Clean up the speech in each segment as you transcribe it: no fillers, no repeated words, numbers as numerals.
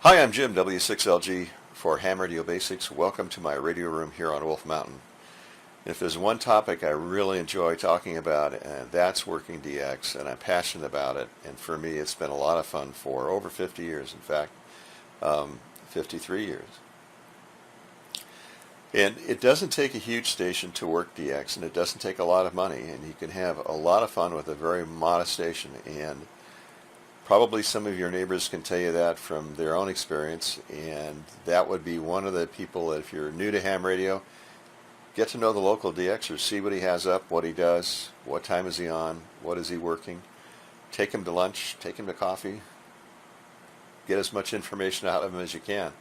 Hi, I'm Jim, W6LG for Ham Radio Basics. Welcome to my radio room here on Wolf Mountain. If there's one topic I really enjoy talking about, and that's working DX, and I'm passionate about it, and for me it's been a lot of fun for over 50 years, in fact, 53 years. And it doesn't take a huge station to work DX, and it doesn't take a lot of money, and you can have a lot of fun with a very modest station. And probably some of your neighbors can tell you that from their own experience, and that would be one of the people that if you're new to ham radio, get to know the local DXer, see what he has up, what he does, what time is he on, what is he working, take him to lunch, take him to coffee, get as much information out of him as you can,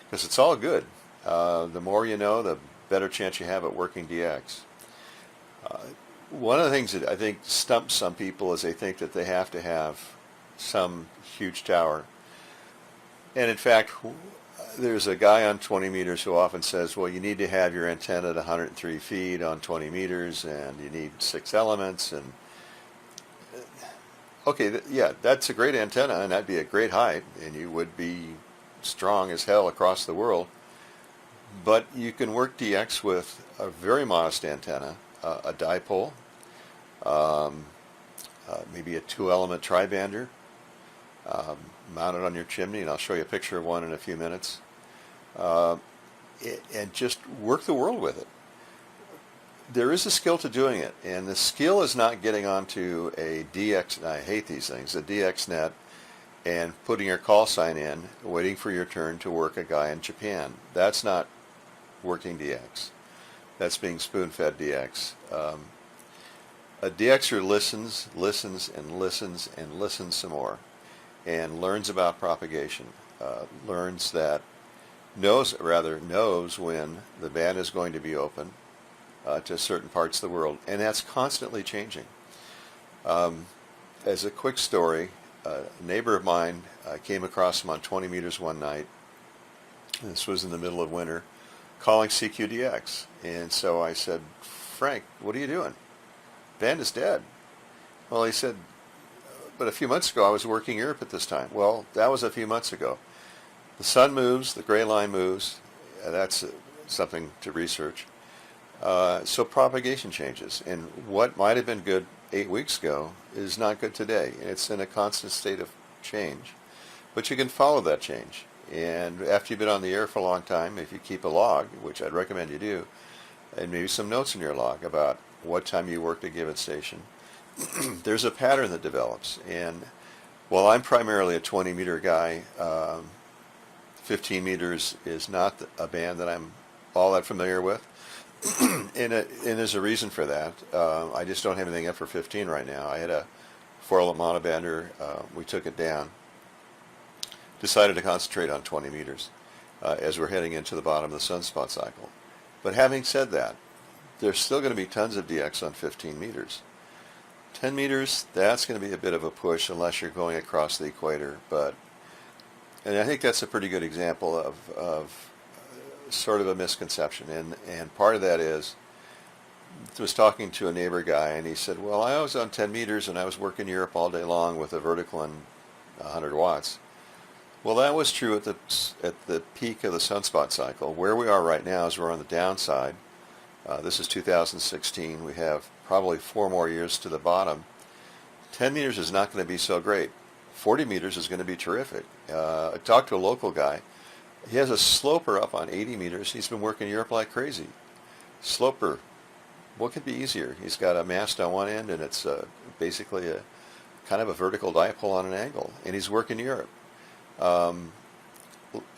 because it's all good. The more you know, the better chance you have at working DX. One of the things that I think stumps some people is they think that they have to have some huge tower. And in fact, there's a guy on 20 meters who often says, well, you need to have your antenna at 103 feet on 20 meters, and you need 6 elements. And okay, yeah, that's a great antenna, and that'd be a great height, and you would be strong as hell across the world. But you can work DX with a very modest antenna, a dipole, maybe a 2-element tribander, mounted on your chimney, and I'll show you a picture of one in a few minutes, and just work the world with it. There is a skill to doing it, and the skill is not getting onto a DX, and I hate these things, a DX net, and putting your call sign in, waiting for your turn to work a guy in Japan. That's not working DX. That's being spoon-fed DX. A DXer listens, and listens some more, and learns about propagation, knows when the band is going to be open to certain parts of the world, and that's constantly changing. As a quick story, a neighbor of mine, I came across him on 20 meters one night. This was in the middle of winter, calling CQDX, and so I said, Frank, what are you doing? Band is dead. Well, he said, but a few months ago I was working Europe at this time. Well, that was a few months ago. The sun moves, the gray line moves. That's something to research. So propagation changes, and what might have been good 8 weeks ago is not good today. It's in a constant state of change, but you can follow that change. And after you've been on the air for a long time, if you keep a log, which I'd recommend you do, and maybe some notes in your log about what time you worked a given station, there's a pattern that develops. And while I'm primarily a 20-meter guy, 15 meters is not a band that I'm all that familiar with. and there's a reason for that. I just don't have anything up for 15 right now. I had a 4-element monobander. We took it down. Decided to concentrate on 20 meters as we're heading into the bottom of the sunspot cycle. But having said that, there's still going to be tons of DX on 15 meters. 10 meters, that's going to be a bit of a push unless you're going across the equator. And I think that's a pretty good example of sort of a misconception. And part of that is, I was talking to a neighbor guy, and he said, well, I was on 10 meters and I was working Europe all day long with a vertical and 100 watts. Well, that was true at the peak of the sunspot cycle. Where we are right now is we're on the downside. This is 2016. We have probably 4 more years to the bottom. 10 meters is not going to be so great. 40 meters is going to be terrific. I talked to a local guy. He has a sloper up on 80 meters. He's been working Europe like crazy. Sloper, what could be easier? He's got a mast on one end, and it's basically a kind of a vertical dipole on an angle, and he's working Europe all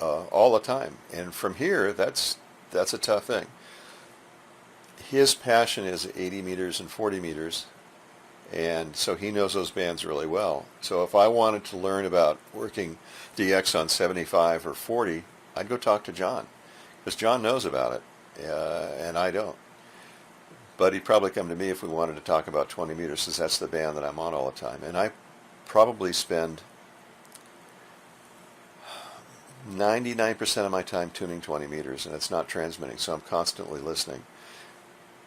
the time. And from here, that's a tough thing. His passion is 80 meters and 40 meters, and so he knows those bands really well. So if I wanted to learn about working DX on 75 or 40, I'd go talk to John, because John knows about it, and I don't. But he'd probably come to me if we wanted to talk about 20 meters, since that's the band that I'm on all the time. And I probably spend 99% of my time tuning 20 meters, and it's not transmitting, so I'm constantly listening.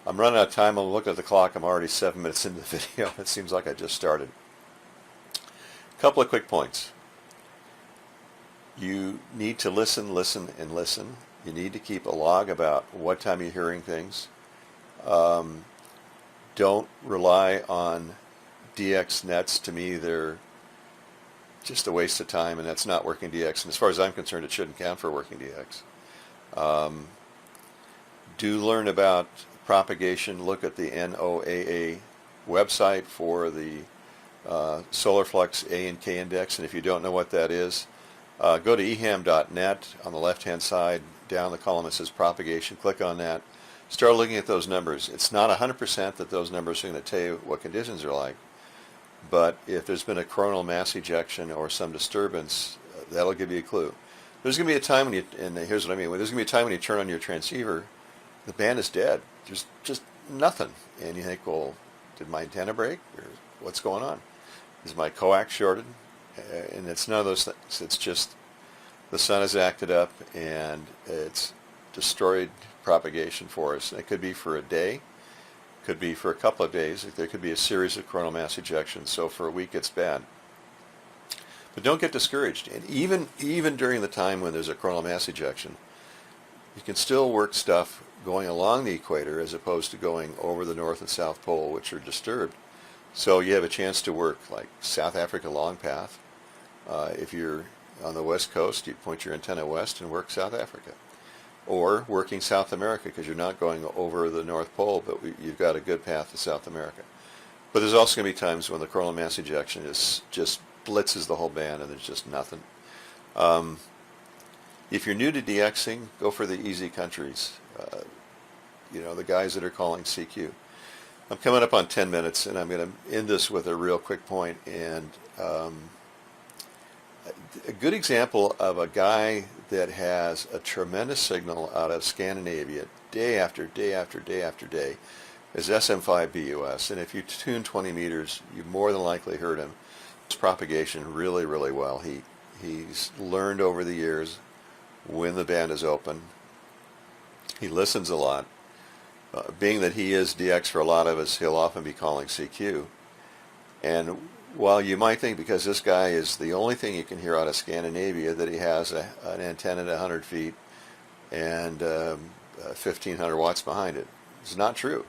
I'm running out of time. I'll look at the clock. I'm already 7 minutes into the video. It seems like I just started. A couple of quick points. You need to listen, listen, and listen. You need to keep a log about what time you're hearing things. Don't rely on DX nets. To me, they're just a waste of time, and that's not working DX. And as far as I'm concerned, it shouldn't count for working DX. Do learn about propagation. Look at the NOAA website for the solar flux A and K index, and if you don't know what that is, go to eham.net. On the left-hand side, down the column, it says propagation. Click on that. Start looking at those numbers. It's not 100% that those numbers are going to tell you what conditions are like, but if there's been a coronal mass ejection or some disturbance, that'll give you a clue. There's going to be a time when you, and here's what I mean, there's going to be a time when you turn on your transceiver, the band is dead. There's just nothing. And you think, well, did my antenna break? Or what's going on? Is my coax shorted? And it's none of those things. It's just the sun has acted up and it's destroyed propagation for us. It could be for a day, could be for a couple of days. There could be a series of coronal mass ejections. So for a week it's bad. But don't get discouraged. And even during the time when there's a coronal mass ejection, you can still work stuff going along the equator as opposed to going over the North and South Pole, which are disturbed. So you have a chance to work like South Africa long path. If you're on the west coast, you point your antenna west and work South Africa. Or working South America, because you're not going over the North Pole, but you've got a good path to South America. But there's also going to be times when the coronal mass ejection is just blitzes the whole band and there's just nothing. If you're new to DXing, go for the easy countries. The guys that are calling CQ. I'm coming up on 10 minutes, and I'm going to end this with a real quick point. And a good example of a guy that has a tremendous signal out of Scandinavia day after day after day after day is SM5BUS. And if you tune 20 meters, you more than likely heard him. His propagation really, really well. He's learned over the years when the band is open. He listens a lot. Being that he is DX for a lot of us, he'll often be calling CQ. And while you might think because this guy is the only thing you can hear out of Scandinavia that he has an antenna at 100 feet and 1,500 watts behind it, it's not true.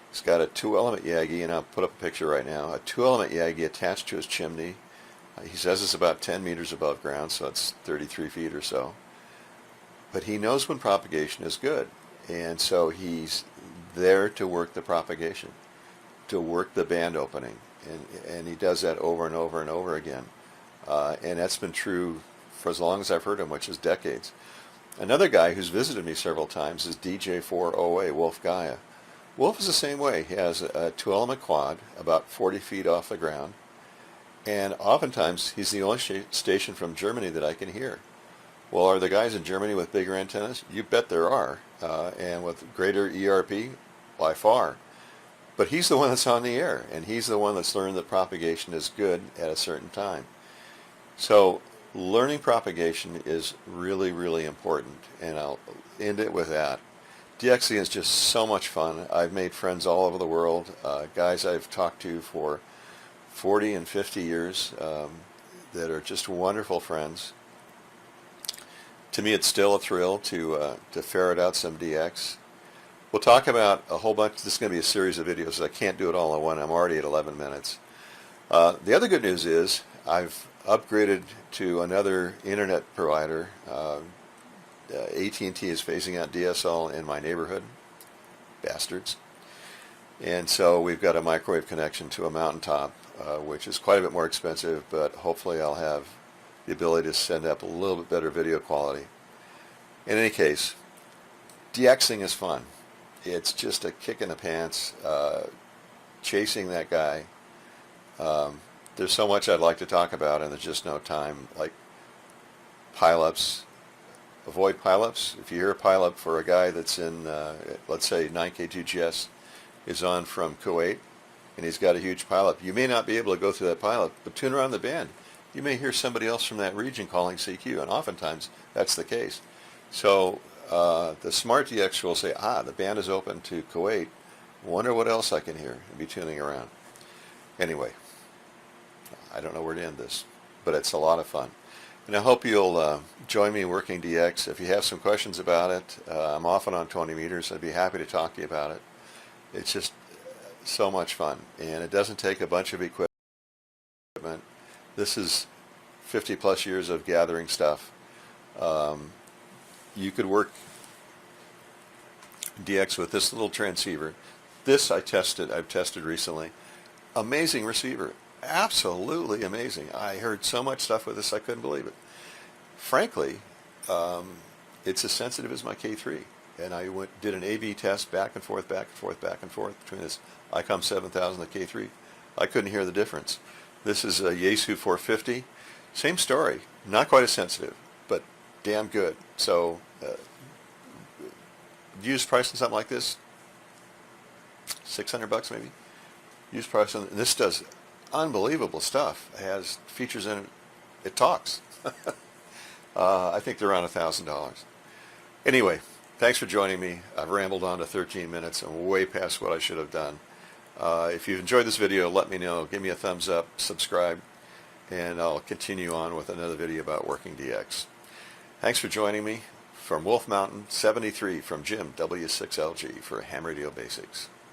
He's got a 2-element Yagi, and I'll put up a picture right now, a 2-element Yagi attached to his chimney. He says it's about 10 meters above ground, so it's 33 feet or so. But he knows when propagation is good, and so he's there to work the propagation, to work the band opening, and he does that over and over and over again. And that's been true for as long as I've heard him, which is decades. Another guy who's visited me several times is DJ4OA, Wolf Gaia. Wolf is the same way. He has a 2-element quad about 40 feet off the ground, and oftentimes he's the only station from Germany that I can hear. Well, are there guys in Germany with bigger antennas? You bet there are, and with greater ERP, by far. But he's the one that's on the air, and he's the one that's learned that propagation is good at a certain time. So learning propagation is really, really important, and I'll end it with that. DXing is just so much fun. I've made friends all over the world, guys I've talked to for 40 and 50 years that are just wonderful friends. To me, it's still a thrill to ferret out some DX. We'll talk about a whole bunch. This is going to be a series of videos. I can't do it all in one. I'm already at 11 minutes. The other good news is I've upgraded to another internet provider. AT&T is phasing out DSL in my neighborhood. Bastards. And so we've got a microwave connection to a mountaintop, which is quite a bit more expensive, but hopefully I'll have the ability to send up a little bit better video quality. In any case, DXing is fun. It's just a kick in the pants, chasing that guy. There's so much I'd like to talk about, and there's just no time. Like pileups, avoid pileups. If you hear a pileup for a guy that's in, let's say 9K2GS is on from Kuwait, and he's got a huge pileup, you may not be able to go through that pileup, but tune around the band. You may hear somebody else from that region calling CQ, and oftentimes that's the case. So the smart DX will say, the band is open to Kuwait. Wonder what else I can hear, and be tuning around. Anyway, I don't know where to end this, but it's a lot of fun. And I hope you'll join me in working DX. If you have some questions about it, I'm often on 20 meters. I'd be happy to talk to you about it. It's just so much fun, and it doesn't take a bunch of equipment. This is 50 plus years of gathering stuff. You could work DX with this little transceiver. This I've tested recently. Amazing receiver. Absolutely amazing. I heard so much stuff with this I couldn't believe it. Frankly, it's as sensitive as my K3. And I did an A/B test back and forth, back and forth, back and forth between this ICOM 7000 and the K3. I couldn't hear the difference. This is a Yaesu 450. Same story. Not quite as sensitive, but damn good. So, used price on something like this, $600 maybe. Used price on this does unbelievable stuff. It has features in it. It talks. I think they're around $1,000. Anyway, thanks for joining me. I've rambled on to 13 minutes. I'm way past what I should have done. If you've enjoyed this video, let me know. Give me a thumbs up, subscribe, and I'll continue on with another video about working DX. Thanks for joining me. From Wolf Mountain 73 from Jim W6LG for Ham Radio Basics.